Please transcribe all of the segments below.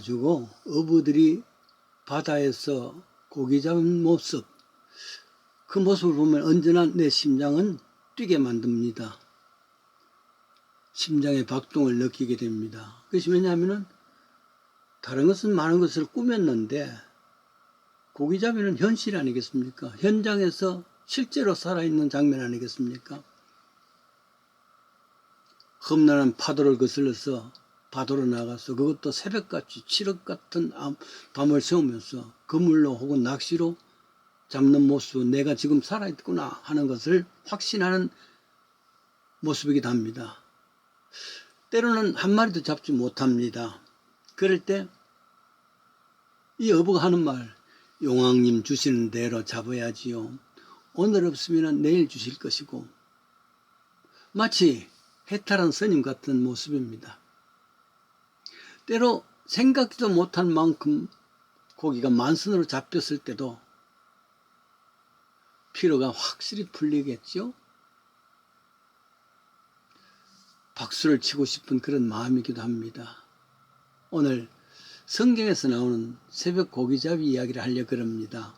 가지고 어부들이 바다에서 고기 잡은 모습, 그 모습을 보면 언제나 내 심장은 뛰게 만듭니다. 심장의 박동을 느끼게 됩니다. 그것이 왜냐하면 다른 것은 많은 것을 꾸몄는데 고기잡이는 현실 아니겠습니까? 현장에서 실제로 살아있는 장면 아니겠습니까? 험난한 파도를 거슬러서 바다로 나가서 그것도 새벽같이 칠흑 같은 밤을 새우면서 그물로 혹은 낚시로 잡는 모습은 내가 지금 살아있구나 하는 것을 확신하는 모습이기도 합니다. 때로는 한 마리도 잡지 못합니다. 그럴 때 이 어부가 하는 말, 용왕님 주시는 대로 잡아야지요. 오늘 없으면 내일 주실 것이고, 마치 해탈한 스님 같은 모습입니다. 때로 생각지도 못한 만큼 고기가 만선으로 잡혔을 때도 피로가 확실히 풀리겠죠. 박수를 치고 싶은 그런 마음이기도 합니다. 오늘 성경에서 나오는 새벽 고기잡이 이야기를 하려고 합니다.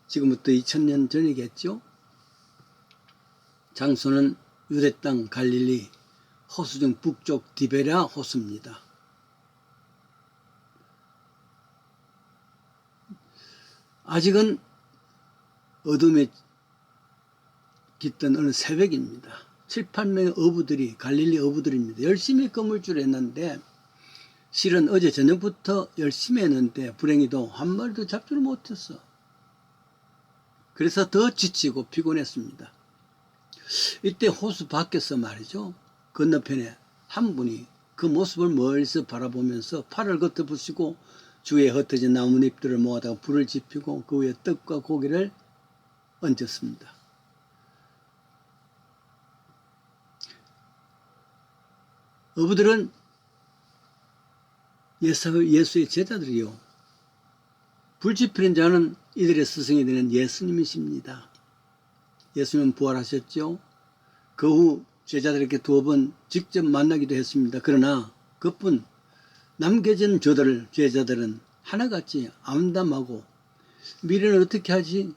지금부터 2000년 전이겠죠. 장소는 유대 땅 갈릴리 호수 중 북쪽 디베랴 호수입니다. 아직은 어둠에 깃든 어느 새벽입니다. 7, 8명의 어부들이 갈릴리 어부들입니다. 열심히 그물줄 했는데 실은 어제 저녁부터 열심히 했는데 불행히도 한 마리도 잡지를 못했어. 그래서 더 지치고 피곤했습니다. 이때 호수 밖에서 말이죠. 건너편에 한 분이 그 모습을 멀리서 바라보면서 팔을 걷어붙이고 주위에 흩어진 나뭇잎들을 모아다가 불을 지피고 그 위에 떡과 고기를 얹었습니다. 어부들은 예수의 제자들이요. 불 지피는 자는 이들의 스승이 되는 예수님이십니다. 예수님은 부활하셨죠. 그 후 제자들에게 두어 번 직접 만나기도 했습니다. 그러나 그뿐 남겨진 제자들은 하나같이 암담하고 미래는 어떻게 하지?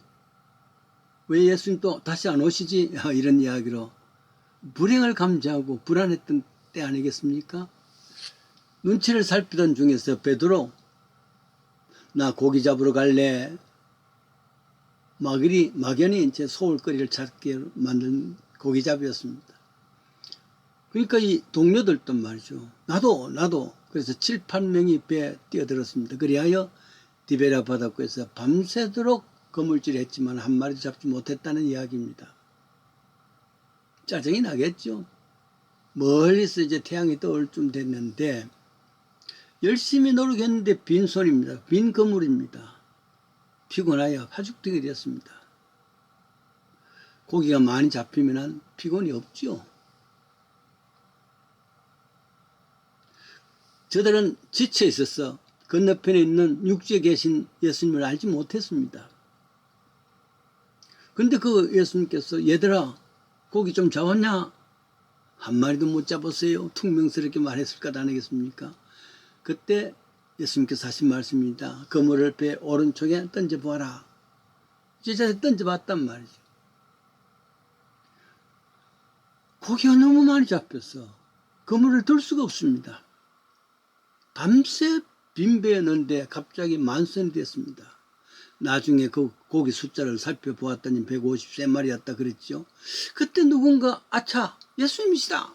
왜 예수님 또 다시 안 오시지? 이런 이야기로 불행을 감지하고 불안했던 때 아니겠습니까? 눈치를 살피던 중에서 베드로, 나 고기 잡으러 갈래. 막연히 제 소울거리를 찾게 만든 고기잡이였습니다. 그러니까 이 동료들도 말이죠. 나도. 그래서 7, 8명이 배에 뛰어들었습니다. 그리하여 디베랴 바닷가에서 밤새도록 거물질 했지만 한 마리도 잡지 못했다는 이야기입니다. 짜증이 나겠죠. 멀리서 이제 태양이 떠올 쯤 됐는데 열심히 노력했는데 빈손입니다. 빈 그물입니다. 피곤하여 파죽되게 되었습니다. 고기가 많이 잡히면 피곤이 없죠. 저들은 지쳐 있어서 건너편에 있는 육지에 계신 예수님을 알지 못했습니다. 근데 그 예수님께서 얘들아 고기 좀 잡았냐? 한 마리도 못 잡았어요. 퉁명스럽게 말했을 것 아니겠습니까? 그때 예수님께서 하신 말씀입니다. 그물을 배 오른쪽에 던져보아라. 제자들 던져봤단 말이죠. 고기가 너무 많이 잡혔어. 그물을 들 수가 없습니다. 밤새 빈배에 넣는데 갑자기 만선이 됐습니다. 나중에 그 고기 숫자를 살펴보았더니 153마리였다 그랬죠. 그때 누군가 아차 예수님이시다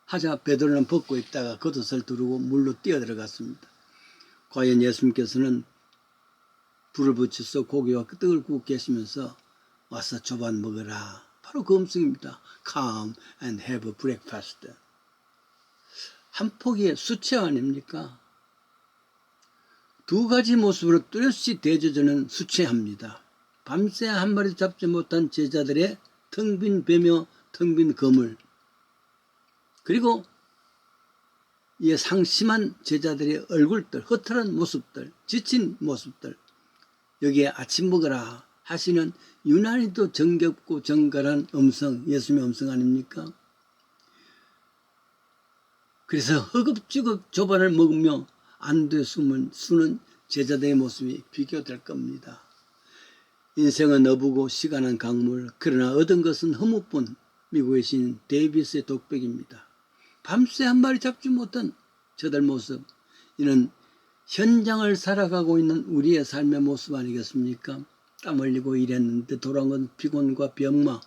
하자 베드로는 벗고 있다가 겉옷을 두르고 물로 뛰어들어갔습니다. 과연 예수님께서는 불을 붙여서 고기와 떡을 구워 계시면서 와서 조반 먹어라. 바로 그 음성입니다. Come and have a breakfast. 한 포기의 수채 아닙니까? 두 가지 모습으로 뚜렷이 대조되는 수채합니다. 밤새 한 마리도 잡지 못한 제자들의 텅 빈 배며 텅 빈 그물, 그리고 이 상심한 제자들의 얼굴들, 허탈한 모습들, 지친 모습들, 여기에 아침 먹으라 하시는 유난히도 정겹고 정갈한 음성, 예수님의 음성 아닙니까? 그래서 허겁지겁 조반을 먹으며 안돼 수는 제자들의 모습이 비교될 겁니다. 인생은 어부고 시간은 강물, 그러나 얻은 것은 허무뿐. 미국의 시인 데이비스의 독백입니다. 밤새 한 마리 잡지 못한 저들 모습, 이는 현장을 살아가고 있는 우리의 삶의 모습 아니겠습니까? 땀 흘리고 일했는데 돌아온 건 피곤과 병마,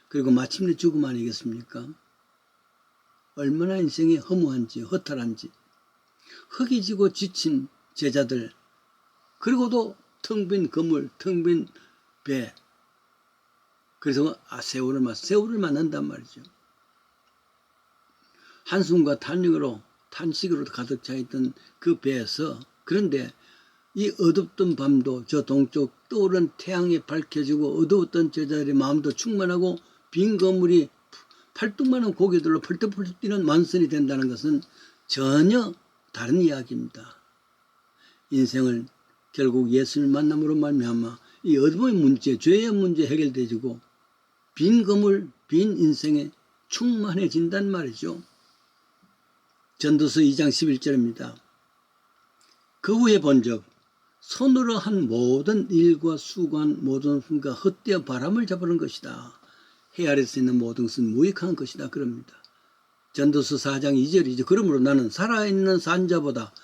그리고 마침내 죽음 아니겠습니까? 얼마나 인생이 허무한지 허탈한지, 흙이 지고 지친 제자들, 그리고도 텅 빈 그물, 텅 빈 배. 그래서 새우를 만난단 말이죠. 한숨과 탄식으로 가득 차 있던 그 배에서, 그런데 이 어둡던 밤도 저 동쪽 떠오른 태양이 밝혀지고 어두웠던 제자들의 마음도 충만하고 빈 그물이 팔뚝만한 고개들로 펄떡펄떡 뛰는 만선이 된다는 것은 전혀 다른 이야기입니다. 인생을 결국 예수를 만남으로 말미암아 이 어둠의 문제, 죄의 문제 해결되지고 빈 그물, 빈 인생에 충만해진단 말이죠. 전도서 2장 11절입니다. 그 후에 본적 손으로 한 모든 일과 수고한 모든 순간 헛되어 바람을 잡으는 것이다. 해 아래서 있는 모든 것은 무익한 것이다. 그럽니다. 전도서 4장 2절이죠. 그러므로 나는 살아있는 산자보다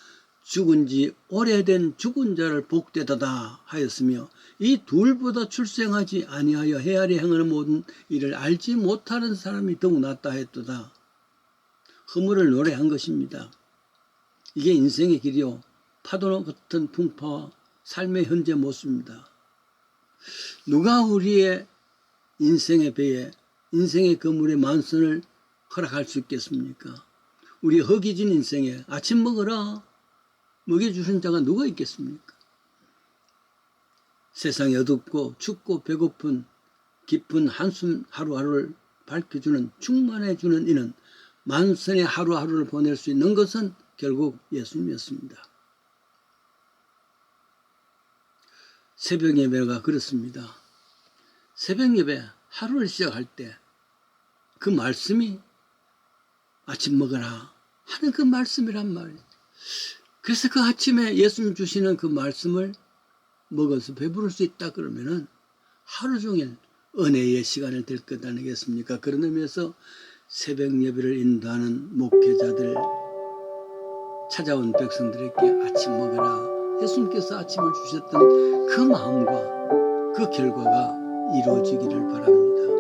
죽은 지 오래된 죽은 자를 복되도다 하였으며 이 둘보다 출생하지 아니하여 해 아래 행하는 모든 일을 알지 못하는 사람이 더욱 낫다 했도다. 허물을 노래한 것입니다. 이게 인생의 길이요, 파도 같은 풍파와 삶의 현재 모습입니다. 누가 우리의 인생의 배에, 인생의 그물에 만선을 허락할 수 있겠습니까? 우리 허기진 인생에 아침 먹어라 먹여주신 자가 누가 있겠습니까? 세상이 어둡고 춥고 배고픈 깊은 한숨 하루하루를 밝혀주는, 충만해주는 이는 만선의 하루하루를 보낼 수 있는 것은 결국 예수님이었습니다. 새벽 예배가 그렇습니다. 새벽 예배 하루를 시작할 때 그 말씀이 아침 먹어라 하는 그 말씀이란 말이에요. 그래서 그 아침에 예수님 주시는 그 말씀을 먹어서 배부를 수 있다 그러면은 하루 종일 은혜의 시간을 될 것 아니겠습니까? 그런 의미에서 새벽 예배를 인도하는 목회자들, 찾아온 백성들에게 아침 먹어라, 예수님께서 아침을 주셨던 그 마음과 그 결과가 이루어지기를 바랍니다.